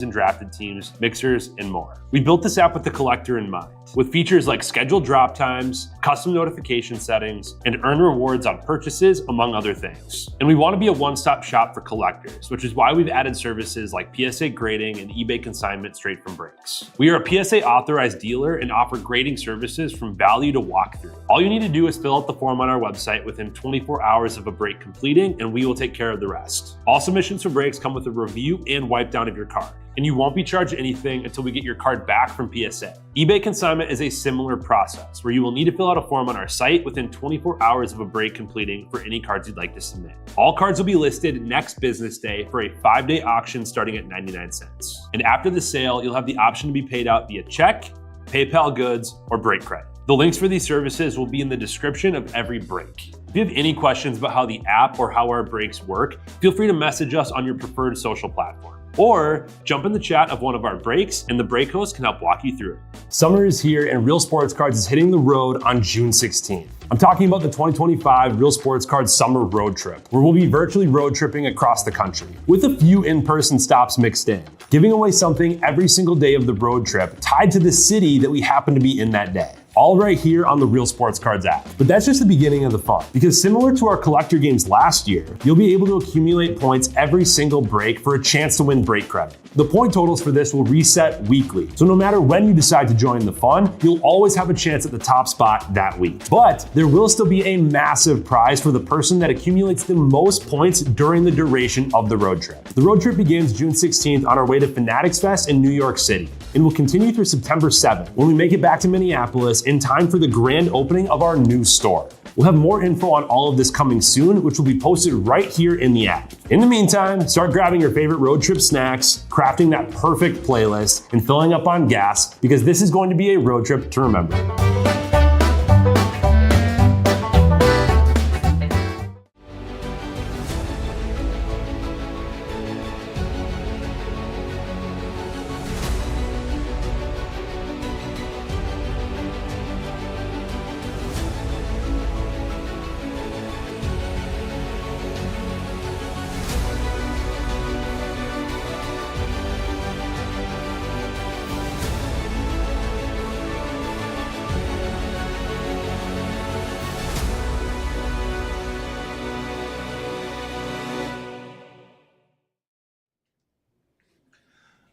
and drafted teams, mixers, and more. We built this app with the collector in mind, with features like scheduled drop times, custom notification settings, and earn rewards on purchases, among other things. And we want to be a one-stop shop for collectors, which is why we've added services like PSA grading and eBay consignment straight from breaks. We are a PSA authorized dealer and offer grading services from value to walkthrough. All you need to do is fill out the form on our website within 24 hours of a break completing, and we will take care of the rest. All submissions for breaks come with a review and wipe down of your card, and you won't be charged anything until we get your card back from PSA. eBay consignment is a similar process where you will need to fill out a form on our site within 24 hours of a break completing for any cards you'd like to submit. All cards will be listed next business day for a 5-day auction starting at 99 cents. And after the sale, you'll have the option to be paid out via check, PayPal goods, or break credit. The links for these services will be in the description of every break. If you have any questions about how the app or how our breaks work, feel free to message us on your preferred social platform. Or jump in the chat of one of our breaks and the break host can help walk you through it. Summer is here and Real Sports Cards is hitting the road on June 16th. I'm talking about the 2025 Real Sports Cards Summer Road Trip, where we'll be virtually road tripping across the country, with a few in-person stops mixed in, giving away something every single day of the road trip tied to the city that we happen to be in that day. All right here on the Real Sports Cards app. But that's just the beginning of the fun, because similar to our collector games last year, you'll be able to accumulate points every single break for a chance to win break credit. The point totals for this will reset weekly, so no matter when you decide to join the fun, you'll always have a chance at the top spot that week. But there will still be a massive prize for the person that accumulates the most points during the duration of the road trip. The road trip begins June 16th on our way to Fanatics Fest in New York City, and will continue through September 7th when we make it back to Minneapolis in time for the grand opening of our new store. We'll have more info on all of this coming soon, which will be posted right here in the app. In the meantime, start grabbing your favorite road trip snacks, crafting that perfect playlist, and filling up on gas, because this is going to be a road trip to remember.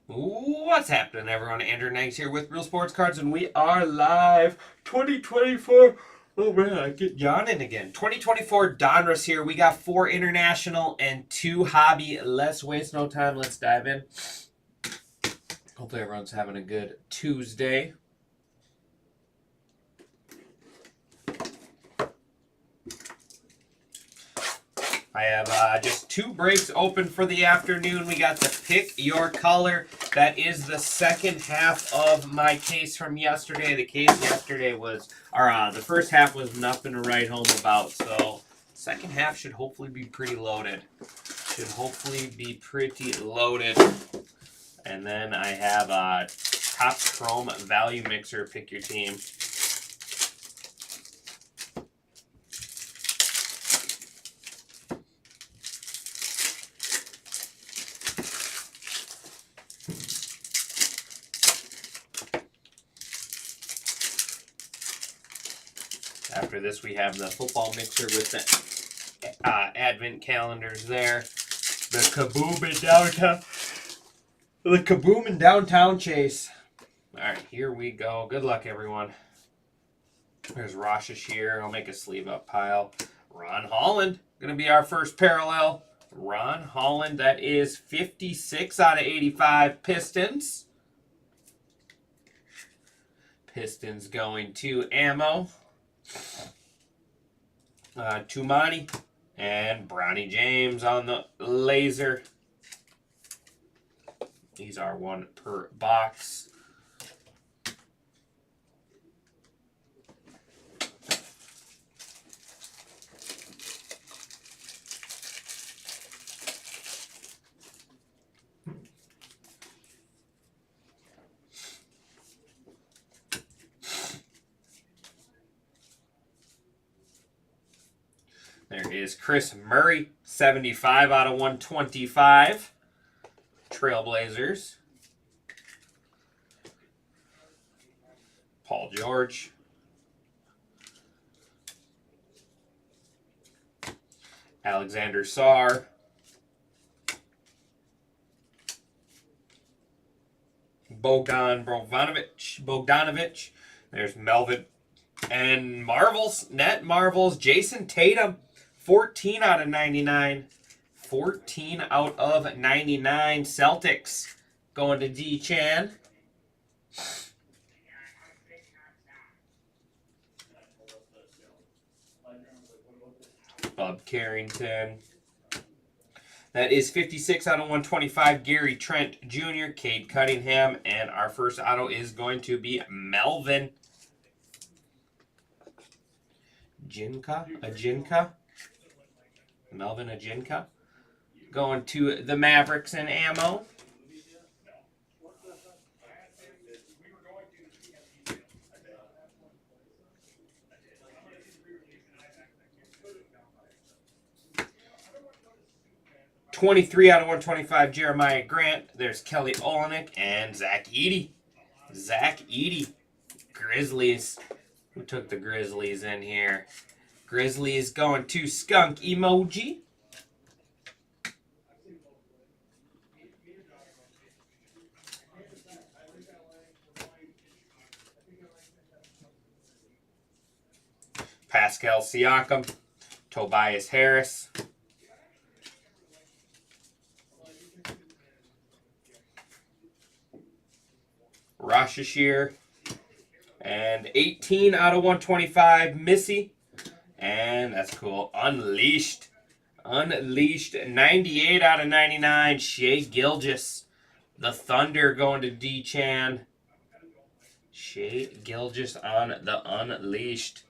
What's happening, everyone? Andrew Nangs here with Real Sports Cards, and we are live 2024. Oh man, I get yawning again. 2024 Donruss here. We got 4 international and 2 hobby. Let's waste no time. Let's dive in. Hopefully everyone's having a good Tuesday. I have just 2 breaks open for the afternoon. We got the Pick Your Color. That is the second half of my case from yesterday. The case yesterday was, the first half was nothing to write home about. So second half should hopefully be pretty loaded. And then I have Topps Chrome Value Mixer. Pick your team. After this, we have the football mixer with the advent calendars there. The Kaboom in downtown chase. All right, here we go. Good luck, everyone. There's Rosh Ashir. I'll make a sleeve up pile. Ron Holland, going to be our first parallel. Ron Holland, that is 56 out of 85 Pistons. Pistons going to Ammo. Tumani and Bronny James on the laser. These are 1 per box. There is Chris Murray, 75 out of 125. Trailblazers. Paul George. Alexander Sarr. Bogdanovich. There's Melvin. And Marvels, net Marvels, Jason Tatum, 14 out of 99. 14 out of 99. Celtics going to D. Chan. Bob Carrington. That is 56 out of 125. Gary Trent Jr., Cade Cunningham. And our first auto is going to be Melvin. Ajinka. Melvin Ajinka. Going to the Mavericks and ammo. .23 out of 125, Jeremiah Grant. There's Kelly Olynyk and Zach Edey. Grizzlies. Who took the Grizzlies in here? Grizzlies going to Skunk Emoji. Pascal Siakam. Tobias Harris. Rashashir. And 18 out of 125, Missy. And that's cool. Unleashed. 98 out of 99, Shai Gilgeous. The Thunder going to D-Chan. Shai Gilgeous on the Unleashed.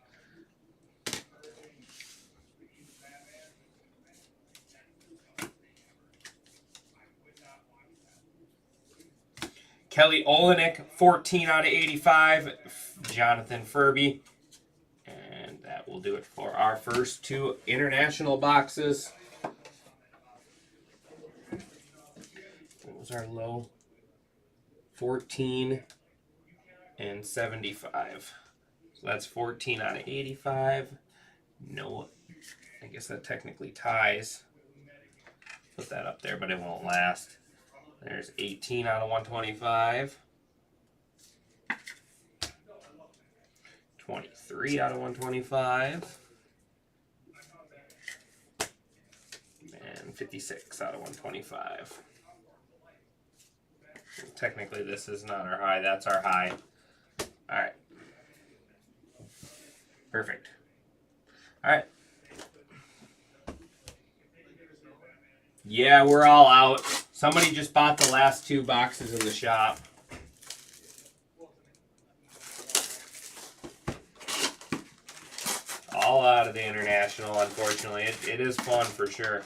Kelly Olynyk, 14 out of 85. Jonathan Furby. And that will do it for our first two international boxes. What was our low? 14 and 75. So that's 14 out of 85. No, I guess that technically ties. Put that up there, but it won't last. There's 18 out of 125. 23 out of 125. And 56 out of 125. Technically, this is not our high. That's our high. All right. Perfect. All right. Yeah, we're all out. Somebody just bought the last two boxes in the shop. All out of the international, unfortunately. It is fun for sure.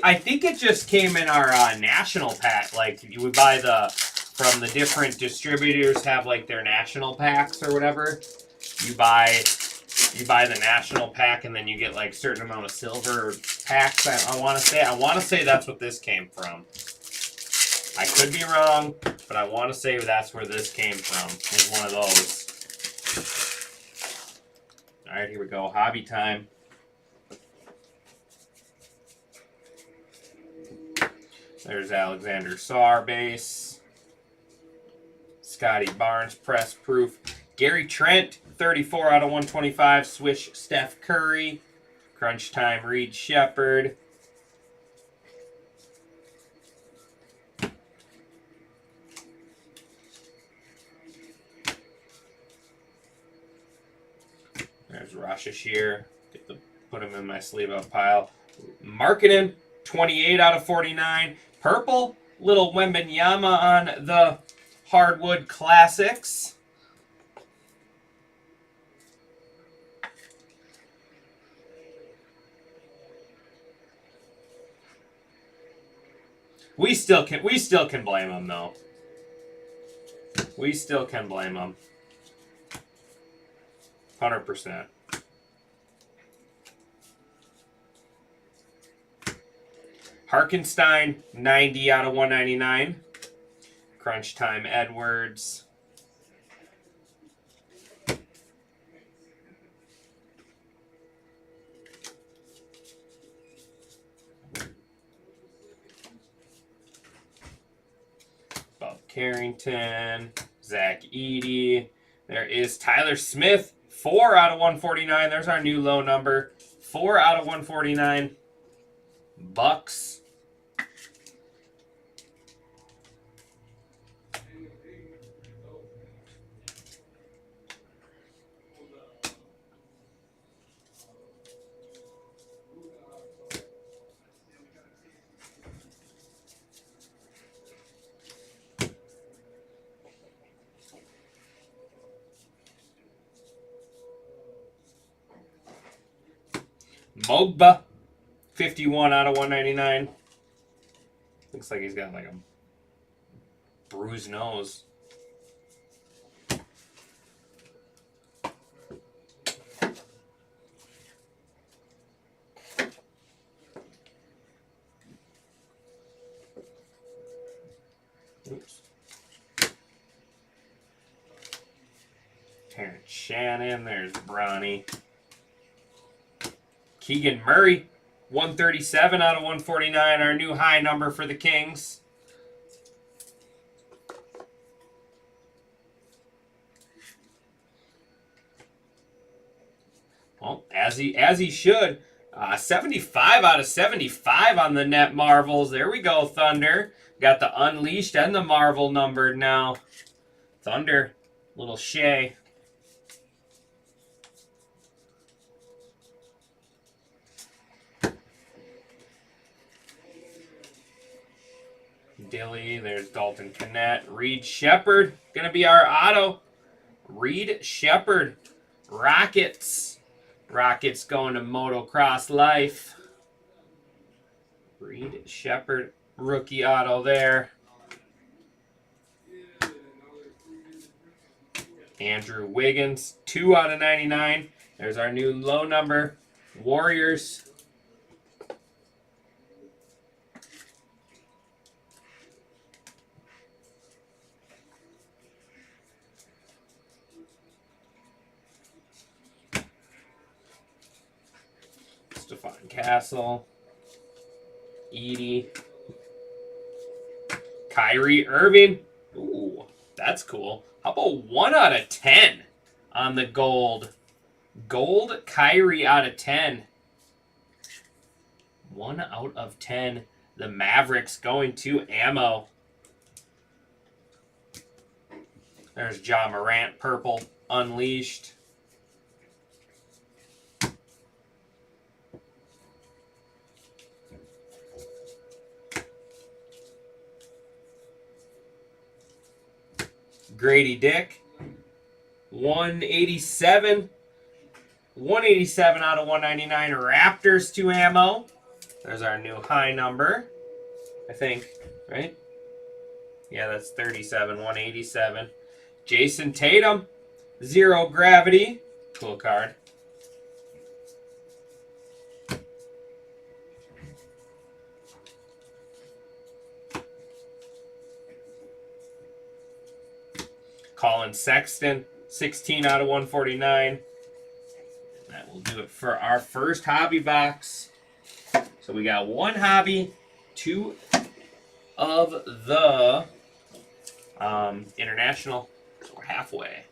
I think it just came in our national pack. Like you would buy from the different distributors have like their national packs or whatever. You buy the national pack and then you get like certain amount of silver packs. I want to say that's what this came from. I could be wrong, but I want to say that's where this came from. Is one of those. All right, here we go. Hobby time. There's Alexander Sarr base. Scotty Barnes press proof. Gary Trent, 34 out of 125. Swish Steph Curry. Crunch time Reed Shepherd. There's Rashashir. Put him in my sleeve up pile. Marketing, 28 out of 49. Purple, little Wembenyama on the Hardwood Classics. We still can blame them though. We still can blame them. 100%. Harkenstein, 90 out of 199. Crunch Time Edwards. Bob Carrington. Zach Edey. There is Tyler Smith, 4 out of 149. There's our new low number. 4 out of 149. Bucks. Mogba, 51 out of 199. Looks like he's got like a bruised nose. Oops. Terrence Shannon, there's Bronny. Keegan Murray, 137 out of 149, our new high number for the Kings. Well, as he should. 75 out of 75 on the net Marvels. There we go, Thunder. Got the Unleashed and the Marvel numbered now. Thunder, little Shea. Dilly, there's Dalton Connett. Reed Shepard, gonna be our auto. Reed Shepard, Rockets. Rockets going to Motocross Life. Reed Shepard, rookie auto there. Andrew Wiggins, 2 out of 99. There's our new low number. Warriors. Stephon Castle, Edey, Kyrie Irving. Ooh, that's cool. How about 1 out of 10 on the gold? Gold Kyrie out of 10. 1 out of 10. The Mavericks going to ammo. There's Ja Morant, purple, Unleashed. Grady Dick, 187. 187 out of 199. Raptors to ammo. There's our new high number, I think, right? Yeah, that's 37, 187. Jason Tatum, 0 gravity. Cool card. Colin Sexton, 16 out of 149. That will do it for our first hobby box. So we got 1 hobby, 2 of the international. So we're halfway.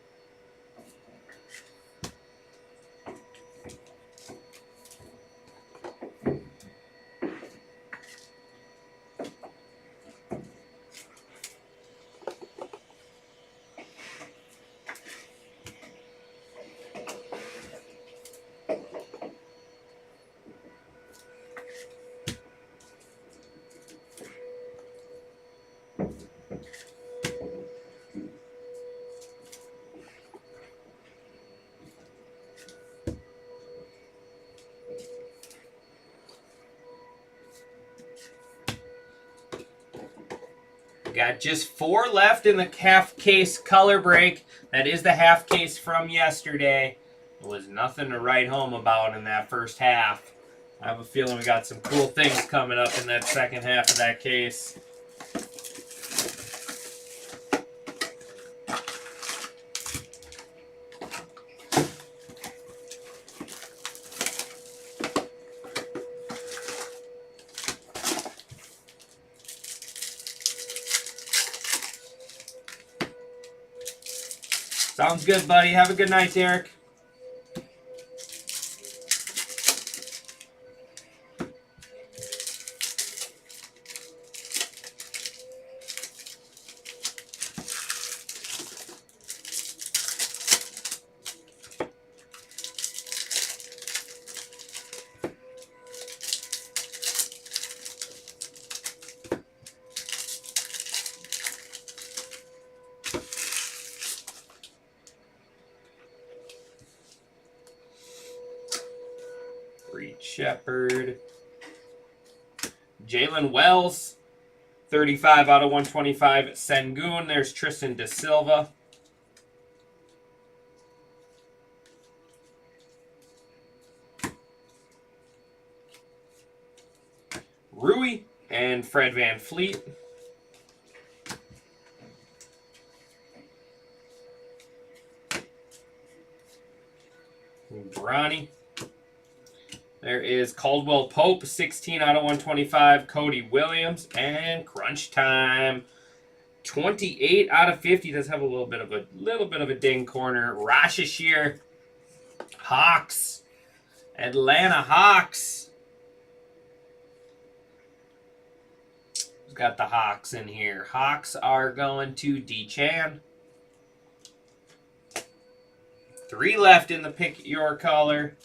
Got just 4 left in the half case color break. That is the half case from yesterday. There was nothing to write home about in that first half. I have a feeling we got some cool things coming up in that second half of that case. Sounds good, buddy. Have a good night, Derek. Reed Shepard. Jalen Wells, 35 out of 125. Sengun. There's Tristan Da Silva. Rui and Fred VanVleet. Bronny. There is Caldwell Pope, 16 out of 125. Cody Williams. And crunch time. 28 out of 50. Does have a little bit of a ding corner. Rashashir. Hawks. Atlanta Hawks. Who's got the Hawks in here? Hawks are going to D-Chan. 3 left in the pick your color.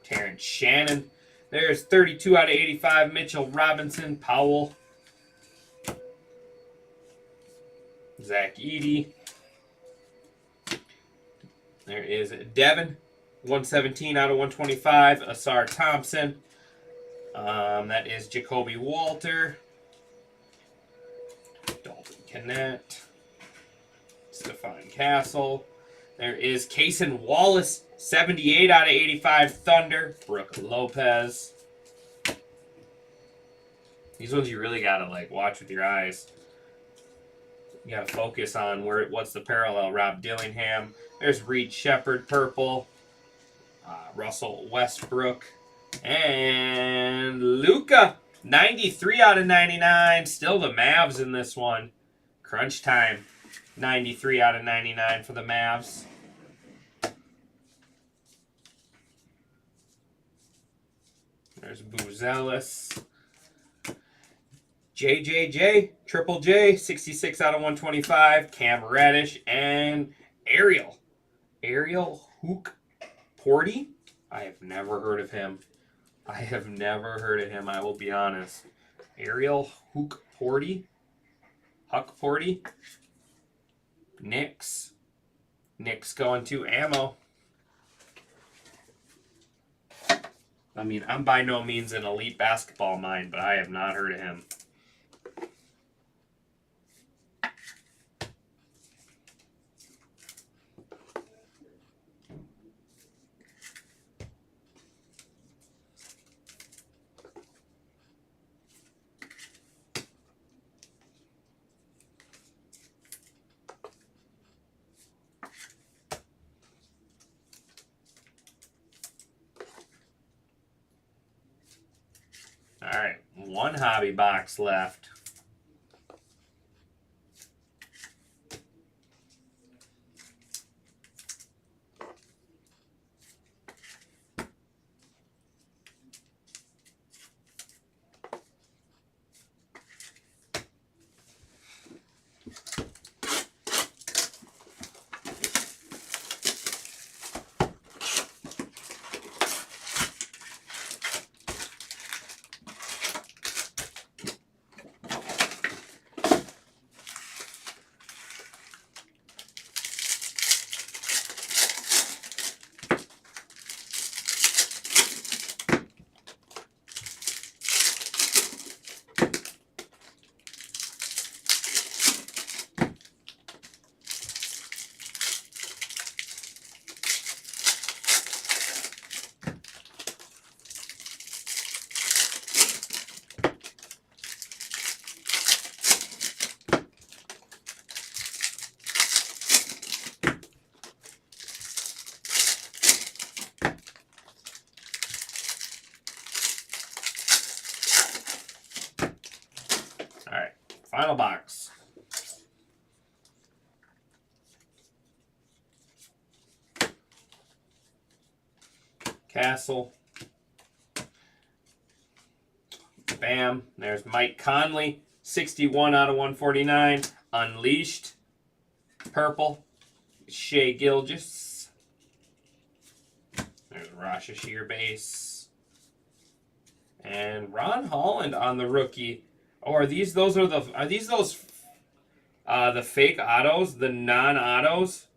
Terrence Shannon. There's 32 out of 85. Mitchell Robinson. Powell. Zach Edey. There is Devin. 117 out of 125. Asar Thompson. That is Jacoby Walter. Dalton Kennett. Stephon Castle. There is Cason Wallace. 78 out of 85. Thunder. Brooke Lopez. These ones you really gotta watch with your eyes. You gotta focus on what's the parallel. Rob Dillingham. There's Reed Shepard, purple. Russell Westbrook. And Luka. 93 out of 99. Still the Mavs in this one. Crunch time. 93 out of 99 for the Mavs. There's Boozelis. JJJ, Triple J, 66 out of 125. Cam Reddish and Ariel. Ariel Hook Porty. I have never heard of him. I will be honest. Ariel Hook Porty. Huck Porty. Knicks. Knicks going to ammo. I mean, I'm by no means an elite basketball mind, but I have not heard of him. All right, 1 hobby box left. Final box. Castle. Bam. There's Mike Conley. 61 out of 149. Unleashed. Purple. Shea Gilgeous. There's Rasha Shear base. And Ron Holland on the rookie. Oh, are these those the fake autos, the non-autos?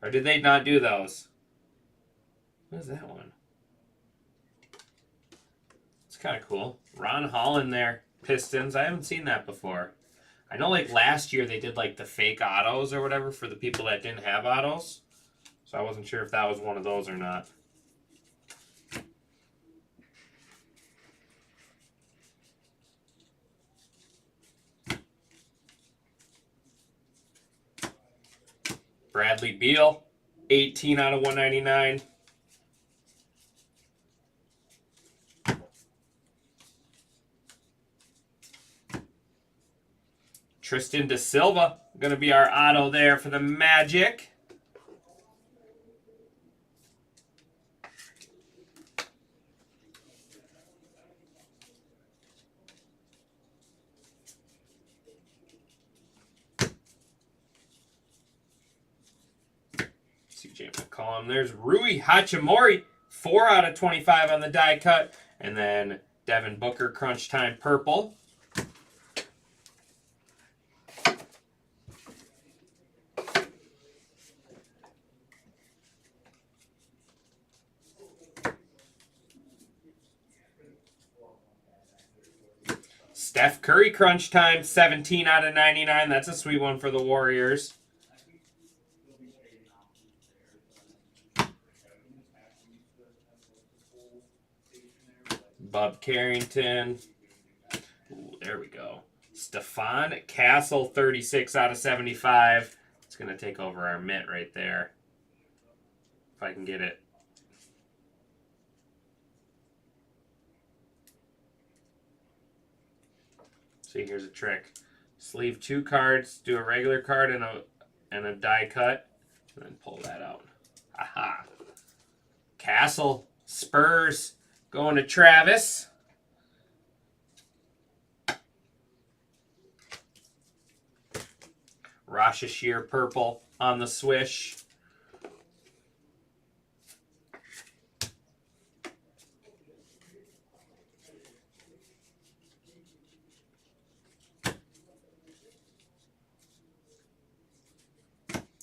Or did they not do those? What is that one? It's kind of cool. Ron Holland there. Pistons. I haven't seen that before. I know like last year they did like the fake autos or whatever for the people that didn't have autos. So I wasn't sure if that was one of those or not. Bradley Beal, 18 out of 199. Tristan Da Silva, going to be our auto there for the Magic. CJ McCollum. There's Rui Hachimura, 4 out of 25 on the die cut. And then Devin Booker, Crunch Time Purple. Steph Curry, Crunch Time, 17 out of 99. That's a sweet one for the Warriors. Bob Carrington. Ooh, there we go. Stephon Castle, 36 out of 75. It's going to take over our mitt right there. If I can get it. See, here's a trick. Sleeve 2 cards, do a regular card and a die cut, and then pull that out. Aha. Castle, Spurs, going to Travis. Rasha Shear Purple on the swish.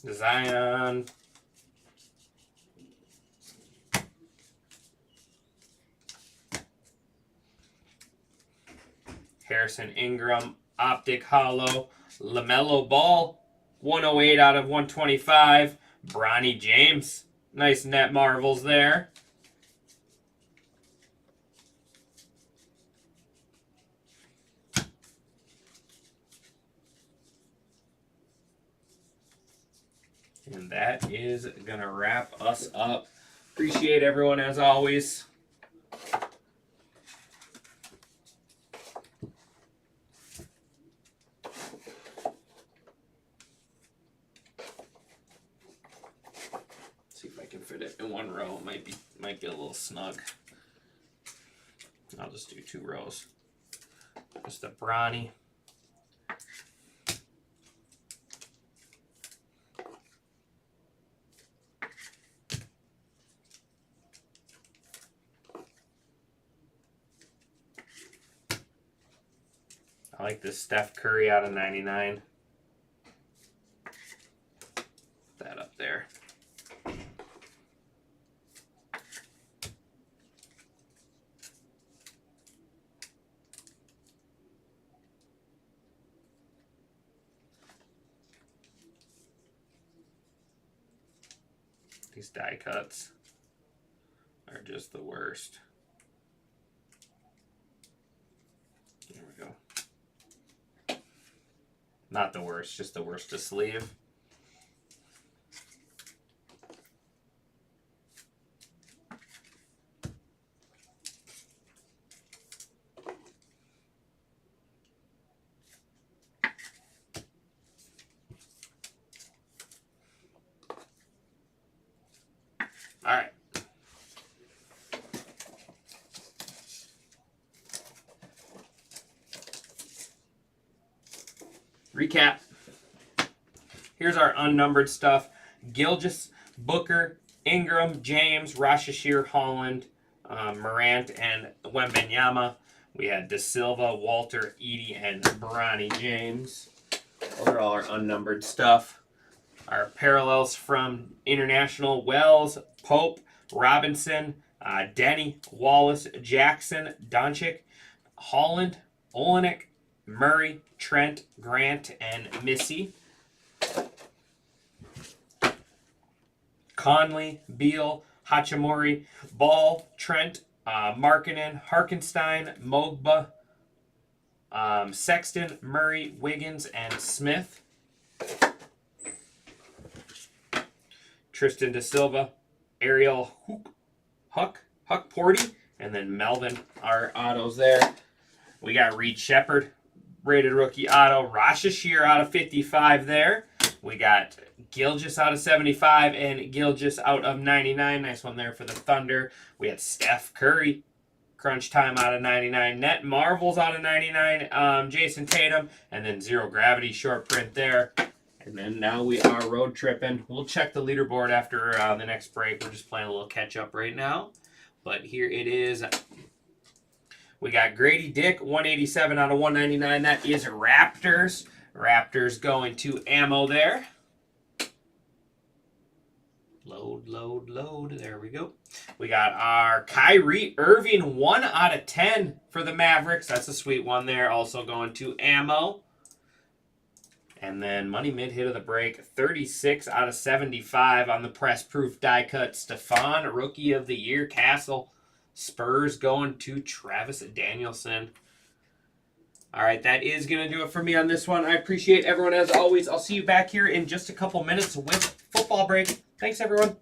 Zion. Harrison Ingram, Optic Hollow. LaMelo Ball, 108 out of 125. Bronny James, nice net marvels there. And that is going to wrap us up. Appreciate everyone as always. See if I can fit it in one row. It might get a little snug. I'll just do 2 rows. Just a Bronny. I like this Steph Curry out of 99. Put that up there. These die cuts are just the worst. There we go. Not the worst, just the worst to sleeve. recap. Here's our unnumbered stuff. Gilgeous, Booker, Ingram, James, Rashashir, Holland, Morant, and Wembenyama. We had De Silva, Walter, Edie, and Bronny James. Those are all our unnumbered stuff. Our parallels from International: Wells, Pope, Robinson, Denny, Wallace, Jackson, Doncic, Holland, Olenek, Murray, Trent, Grant, and Missy. Conley, Beal, Hachimura, Ball, Trent, Markkanen, Harkenstein, Mogba, Sexton, Murray, Wiggins, and Smith. Tristan Da Silva, Ariel Huck Porty, and then Melvin, our autos there. We got Reed Shepard, rated rookie auto. Rashashir out of 55 there. We got Gilgeous out of 75 and Gilgeous out of 99. Nice one there for the Thunder. We had Steph Curry, crunch time out of 99. Net Marvels out of 99. Jason Tatum, and then Zero Gravity short print there. And then now we are road tripping. We'll check the leaderboard after the next break. We're just playing a little catch up right now. But here it is. We got Grady Dick, 187 out of 199. That is Raptors. Raptors going to ammo there. Load. There we go. We got our Kyrie Irving, 1 out of 10 for the Mavericks. That's a sweet one there. Also going to ammo. And then money mid hit of the break, 36 out of 75 on the press proof die cut. Stephon, rookie of the year. Castle. Spurs going to Travis Danielson. All right, that is going to do it for me on this one. I appreciate everyone as always. I'll see you back here in just a couple minutes with football break. Thanks, everyone.